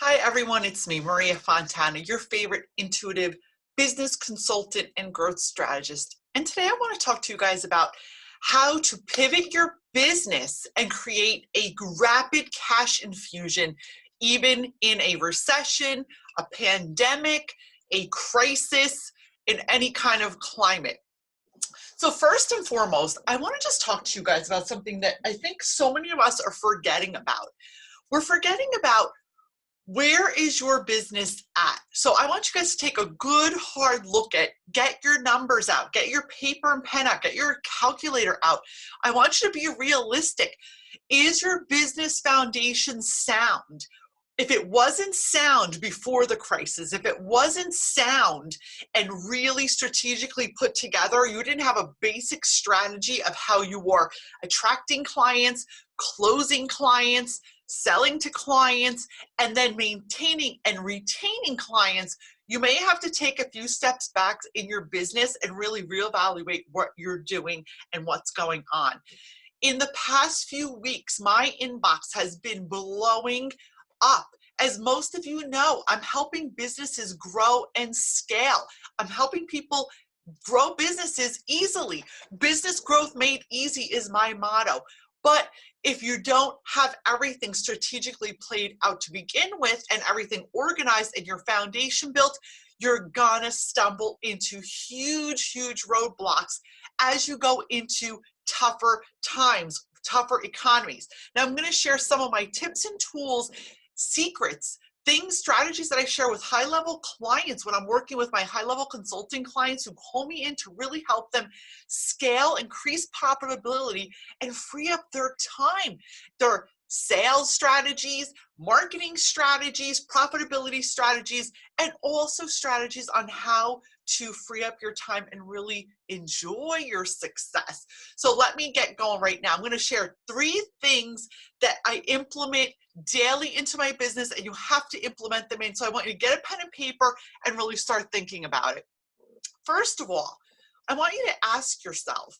Hi, everyone. It's me, Maria Fontana, your favorite intuitive business consultant and growth strategist. And today I want to talk to you guys about how to pivot your business and create a rapid cash infusion, even in a recession, a pandemic, a crisis, in any kind of climate. So first and foremost, I want to just talk to you guys about something that I think so many of us are forgetting about. We're forgetting about where is your business at? So I want you guys to take a good hard look at, get your numbers out, get your paper and pen out, get your calculator out. I want you to be realistic. Is your business foundation sound? If it wasn't sound before the crisis, if it wasn't sound and really strategically put together, you didn't have a basic strategy of how you are attracting clients, closing clients, selling to clients, and then maintaining and retaining clients, you may have to take a few steps back in your business and really reevaluate what you're doing and what's going on. In the past few weeks, my inbox has been blowing up. As most of you know, I'm helping businesses grow and scale. I'm helping people grow businesses easily. Business growth made easy is my motto. But if you don't have everything strategically played out to begin with and everything organized and your foundation built, you're gonna stumble into huge roadblocks as you go into tougher times, tougher economies. Now I'm gonna share some of my tips and tools, secrets, things, strategies that I share with high-level clients when I'm working with my high-level consulting clients who call me in to really help them scale, increase profitability, and free up their time. Their sales strategies, marketing strategies, profitability strategies, and also strategies on how to free up your time and really enjoy your success. So let me get going right now. I'm going to share 3 things that I implement daily into my business, and you have to implement them in. So I want you to get a pen and paper and really start thinking about it. First of all, I want you to ask yourself,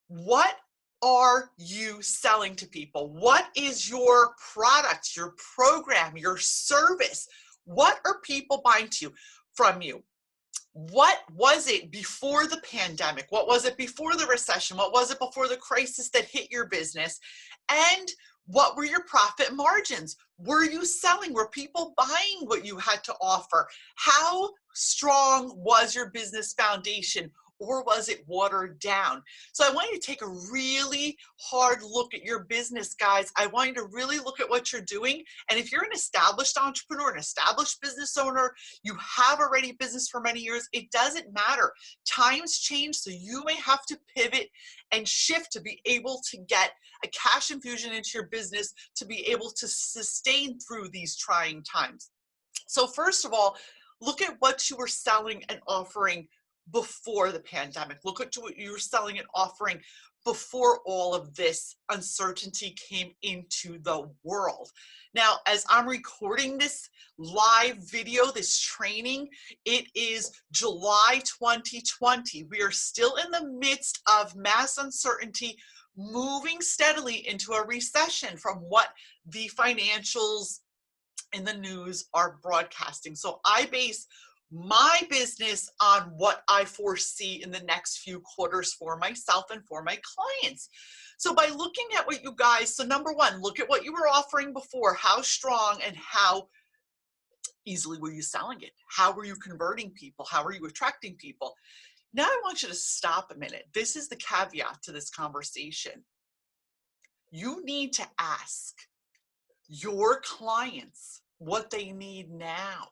what are you selling to people? What is your product, your program, your service? What are people buying from you? What was it before the pandemic? What was it before the recession? What was it before the crisis that hit your business? And what were your profit margins? Were you selling? Were people buying what you had to offer? How strong was your business foundation? Or was it watered down? So I want you to take a really hard look at your business, guys. I want you to really look at what you're doing. And if you're an established entrepreneur, an established business owner, you have already business for many years, it doesn't matter. Times change, so you may have to pivot and shift to be able to get a cash infusion into your business to be able to sustain through these trying times. So first of all, look at what you were selling and offering before the pandemic. Look at what you were selling and offering before all of this uncertainty came into the world. Now, as I'm recording this live video, this training, it is July 2020. We are still in the midst of mass uncertainty, moving steadily into a recession from what the financials in the news are broadcasting. So I base my business on what I foresee in the next few quarters for myself and for my clients. So by looking at what you guys, so number one, look at what you were offering before, how strong and how easily were you selling it? How were you converting people? How were you attracting people? Now I want you to stop a minute. This is the caveat to this conversation. You need to ask your clients what they need now.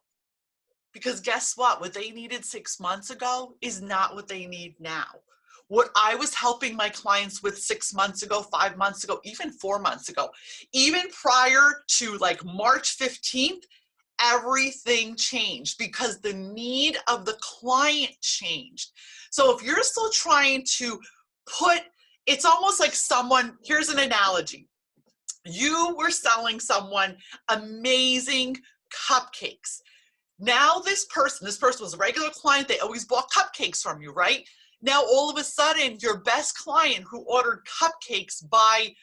Because guess what? What they needed 6 months ago is not what they need now. What I was helping my clients with 6 months ago, 5 months ago, even 4 months ago, even prior to like March 15th, everything changed because the need of the client changed. So if you're still trying to it's almost like here's an analogy. You were selling someone amazing cupcakes. Now this person was a regular client. They always bought cupcakes from you, right? Now all of a sudden, your best client who ordered cupcakes by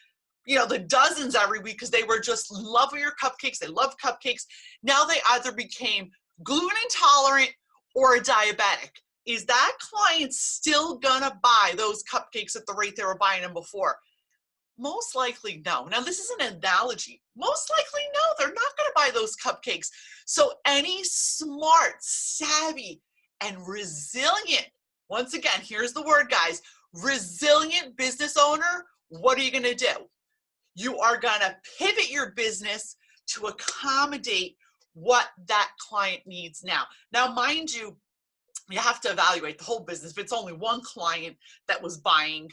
the dozens every week because they were just loving your cupcakes. They love cupcakes. Now they either became gluten intolerant or a diabetic. Is that client still gonna buy those cupcakes at the rate they were buying them before? Most likely no. Now this is an analogy. Most likely no, they're not gonna buy those cupcakes. So any smart, savvy, and resilient, once again, here's the word, guys, resilient business owner, what are you gonna do? You are gonna pivot your business to accommodate what that client needs now. Now, mind you, you have to evaluate the whole business. If it's only one client that was buying,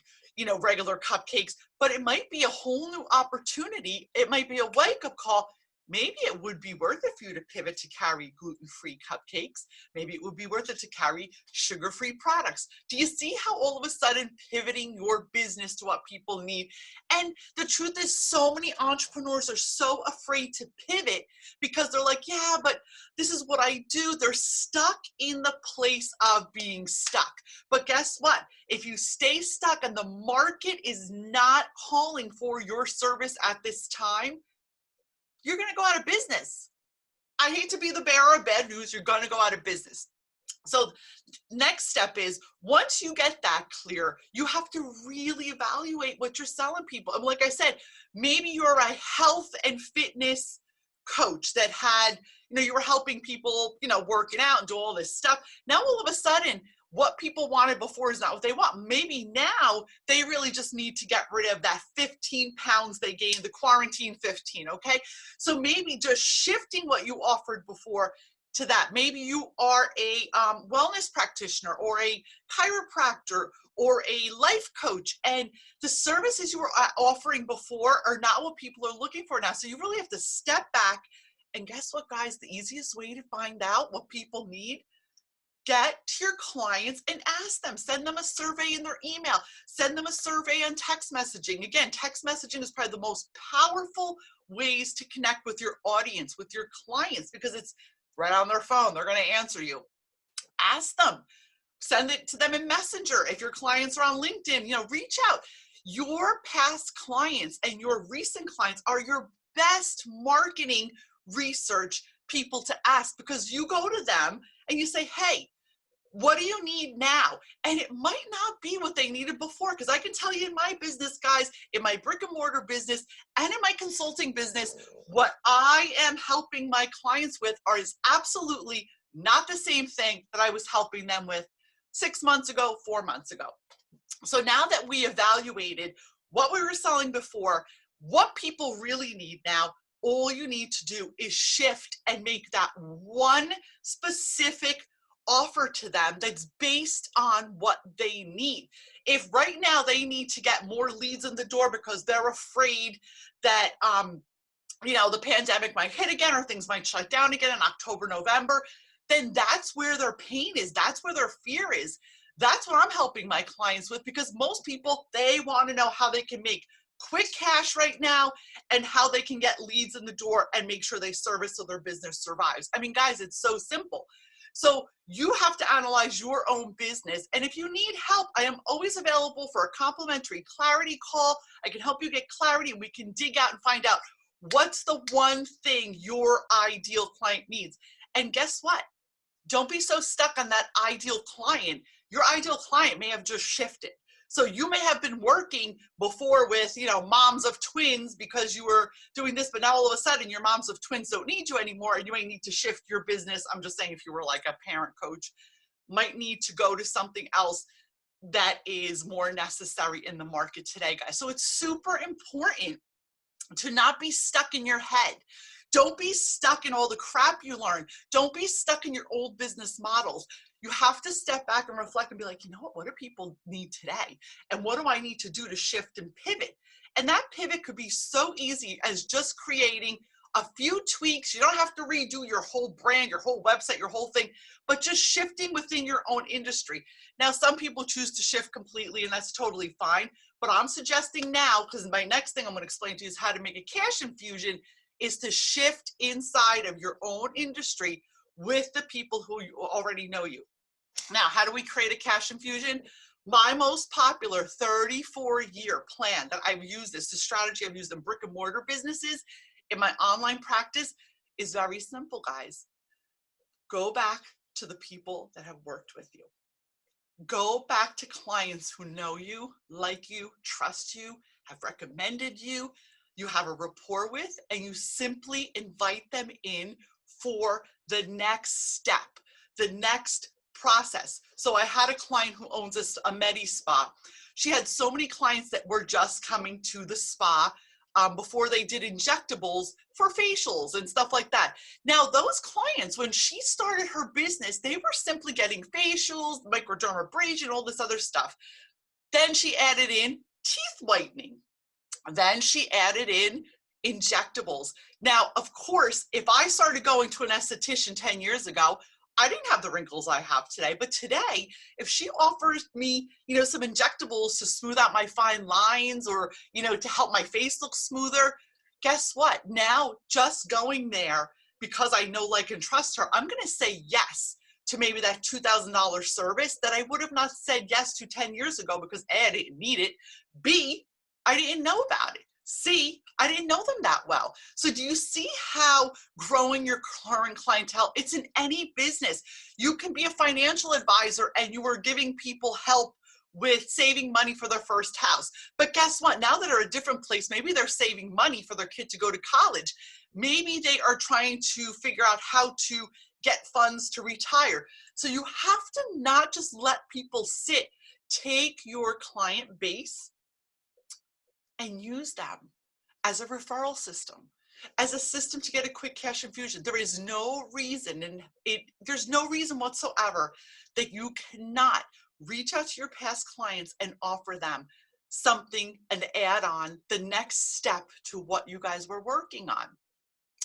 regular cupcakes, but it might be a whole new opportunity. It might be a wake-up call. Maybe it would be worth it for you to pivot to carry gluten-free cupcakes. Maybe it would be worth it to carry sugar-free products. Do you see how all of a sudden pivoting your business to what people need? And the truth is, so many entrepreneurs are so afraid to pivot because they're like, yeah, but this is what I do. They're stuck in the place of being stuck. But guess what? If you stay stuck and the market is not calling for your service at this time, you're going to go out of business. I hate to be the bearer of bad news. You're going to go out of business. So next step is, once you get that clear, you have to really evaluate what you're selling people. And like I said, maybe you're a health and fitness coach that had, you were helping people, working out and do all this stuff. Now all of a sudden, what people wanted before is not what they want. Maybe now they really just need to get rid of that 15 pounds they gained, the quarantine 15, okay? So maybe just shifting what you offered before to that. Maybe you are a wellness practitioner or a chiropractor or a life coach, and the services you were offering before are not what people are looking for now. So you really have to step back, and guess what, guys? The easiest way to find out what people need, get to your clients and ask them. Send them a survey in their email. Send them a survey on text messaging. Again, text messaging is probably the most powerful ways to connect with your audience, with your clients, because it's right on their phone. They're going to answer you. Ask them. Send it to them in Messenger. If your clients are on LinkedIn, reach out. Your past clients and your recent clients are your best marketing research people to ask, because you go to them and you say, hey, what do you need now? And it might not be what they needed before, because I can tell you, in my business, guys, in my brick and mortar business and in my consulting business, what I am helping my clients with is absolutely not the same thing that I was helping them with 6 months ago, 4 months ago. So now that we evaluated what we were selling before, what people really need now, all you need to do is shift and make that one specific offer to them that's based on what they need. If right now they need to get more leads in the door because they're afraid that the pandemic might hit again or things might shut down again in October, November, then that's where their pain is. That's where their fear is. That's what I'm helping my clients with, because most people, they want to know how they can make quick cash right now and how they can get leads in the door and make sure they service so their business survives. I mean, guys, it's so simple. So you have to analyze your own business. And if you need help, I am always available for a complimentary clarity call. I can help you get clarity, and we can dig out and find out what's the one thing your ideal client needs. And guess what? Don't be so stuck on that ideal client. Your ideal client may have just shifted. So you may have been working before with, moms of twins because you were doing this, but now all of a sudden your moms of twins don't need you anymore, and you may need to shift your business. I'm just saying, if you were like a parent coach, might need to go to something else that is more necessary in the market today, guys. So it's super important to not be stuck in your head. Don't be stuck in all the crap you learned. Don't be stuck in your old business models. You have to step back and reflect and be like, what do people need today? And what do I need to do to shift and pivot? And that pivot could be so easy as just creating a few tweaks. You don't have to redo your whole brand, your whole website, your whole thing, but just shifting within your own industry. Now, some people choose to shift completely, and that's totally fine. But I'm suggesting now, because my next thing I'm going to explain to you is how to make a cash infusion, is to shift inside of your own industry with the people who already know you. Now, how do we create a cash infusion? My most popular 34-year plan that I've used, this the strategy I've used in brick and mortar businesses, in my online practice, is very simple, guys. Go back to the people that have worked with you. Go back to clients who know you, like you, trust you, have recommended you, you have a rapport with, and you simply invite them in for the next step, the next process. So I had a client who owns a Medi spa. She had so many clients that were just coming to the spa before they did injectables for facials and stuff like that. Now, those clients, when she started her business, they were simply getting facials, microdermabrasion, all this other stuff. Then she added in teeth whitening. Then she added in injectables. Now, of course, if I started going to an esthetician 10 years ago, I didn't have the wrinkles I have today. But today, if she offers me, some injectables to smooth out my fine lines or, to help my face look smoother, guess what? Now, just going there because I know, like, and trust her, I'm going to say yes to maybe that $2,000 service that I would have not said yes to 10 years ago because A, I didn't need it. B, I didn't know about it. C, I didn't know them that well. So do you see how growing your current clientele, it's in any business. You can be a financial advisor and you are giving people help with saving money for their first house. But guess what? Now that they're at a different place, maybe they're saving money for their kid to go to college. Maybe they are trying to figure out how to get funds to retire. So you have to not just let people sit. Take your client base and use them as a referral system, as a system to get a quick cash infusion. There is no reason, there's no reason whatsoever that you cannot reach out to your past clients and offer them something, an add-on, the next step to what you guys were working on.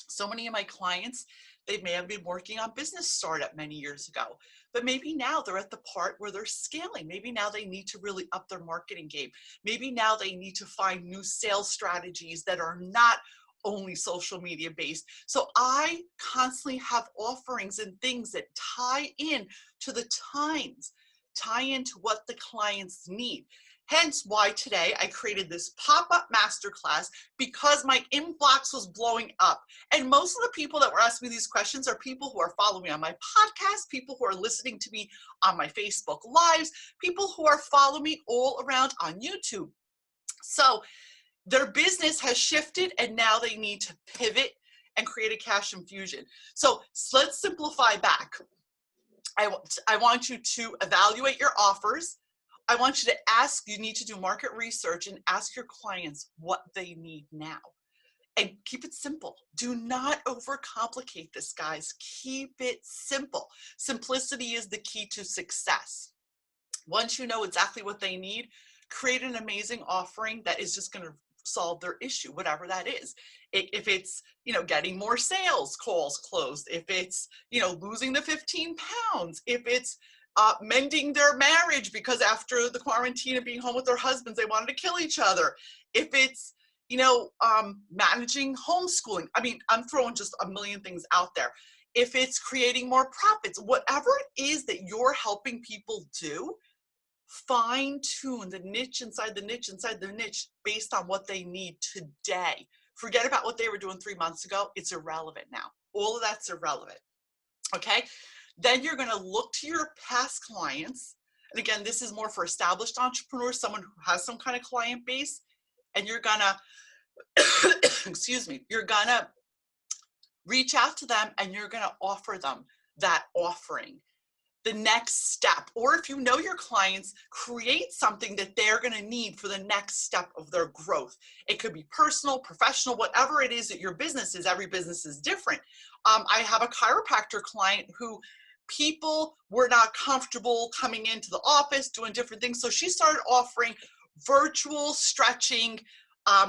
So many of my clients, they may have been working on business startup many years ago, but maybe now they're at the part where they're scaling. Maybe now they need to really up their marketing game. Maybe now they need to find new sales strategies that are not only social media based. So I constantly have offerings and things that tie in to the times, tie into what the clients need. Hence why today I created this pop-up masterclass, because my inbox was blowing up. And most of the people that were asking me these questions are people who are following me on my podcast, people who are listening to me on my Facebook Lives, people who are following me all around on YouTube. So their business has shifted and now they need to pivot and create a cash infusion. So let's simplify back. I want you to evaluate your offers. I want you to you need to do market research and ask your clients what they need now. And keep it simple. Do not overcomplicate this, guys. Keep it simple. Simplicity is the key to success. Once you know exactly what they need, create an amazing offering that is just going to solve their issue, whatever that is. If it's, getting more sales calls closed, if it's, losing the 15 pounds, if it's mending their marriage because after the quarantine of being home with their husbands, they wanted to kill each other. If it's, managing homeschooling. I mean, I'm throwing just a million things out there. If it's creating more profits, whatever it is that you're helping people do, fine tune the niche inside the niche inside the niche based on what they need today. Forget about what they were doing 3 months ago. It's irrelevant now. All of that's irrelevant. Okay. Then you're going to look to your past clients. And again, this is more for established entrepreneurs, someone who has some kind of client base. And you're going to, excuse me, you're going to reach out to them and you're going to offer them that offering, the next step. Or if you know your clients, create something that they're going to need for the next step of their growth. It could be personal, professional, whatever it is that your business is. Every business is different. I have a chiropractor client who people were not comfortable coming into the office doing different things. So she started offering virtual stretching.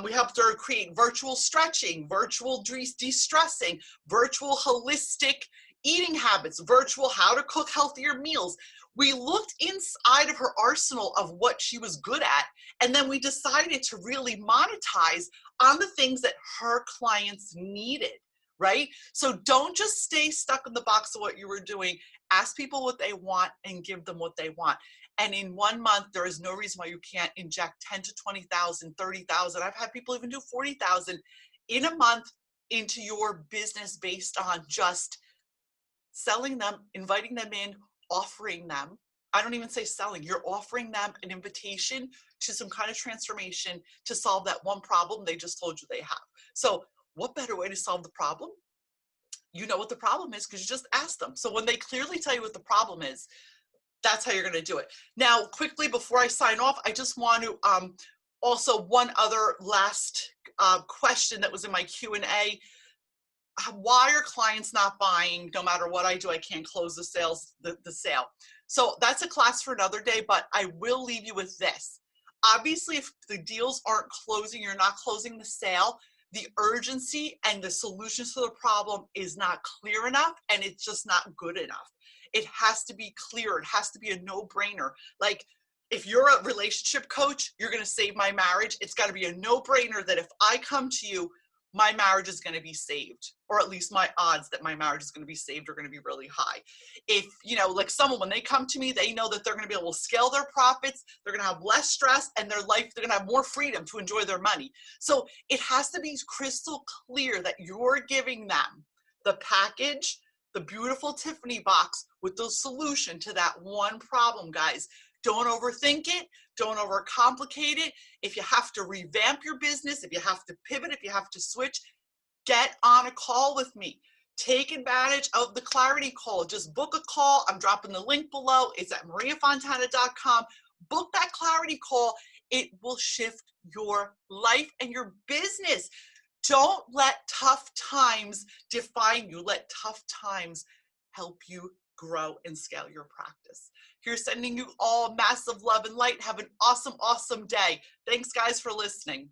We helped her create virtual stretching, virtual de-stressing, virtual holistic eating habits, virtual how to cook healthier meals. We looked inside of her arsenal of what she was good at, and then we decided to really monetize on the things that her clients needed, right? So don't just stay stuck in the box of what you were doing. Ask people what they want and give them what they want. And in 1 month, there is no reason why you can't inject 10 to 20,000, 30,000. I've had people even do 40,000 in a month into your business based on just selling them, inviting them in, offering them. I don't even say selling, you're offering them an invitation to some kind of transformation to solve that one problem they just told you they have. So what better way to solve the problem? You know what the problem is because you just asked them. So when they clearly tell you what the problem is, that's how you're going to do it. Now, quickly before I sign off, I just want to also one other last question that was in my Q&A. Why are clients not buying? No matter what I do, I can't close the sale. So that's a class for another day, but I will leave you with this. Obviously, if the deals aren't closing, you're not closing the sale, the urgency and the solutions to the problem is not clear enough, and it's just not good enough. It has to be clear. It has to be a no-brainer. Like, if you're a relationship coach, you're going to save my marriage. It's got to be a no-brainer that if I come to you, my marriage is going to be saved, or at least my odds that my marriage is going to be saved are going to be really high. If, you know, like someone, when they come to me, they know that they're going to be able to scale their profits, they're going to have less stress, and their life, they're going to have more freedom to enjoy their money. So it has to be crystal clear that you're giving them the package, the beautiful Tiffany box with the solution to that one problem, guys. Don't overthink it. Don't overcomplicate it. If you have to revamp your business, if you have to pivot, if you have to switch, get on a call with me. Take advantage of the clarity call. Just book a call. I'm dropping the link below. It's at mariafontana.com. Book that clarity call. It will shift your life and your business. Don't let tough times define you. Let tough times help you grow and scale your practice. Here's sending you all massive love and light. Have an awesome, awesome day. Thanks, guys, for listening.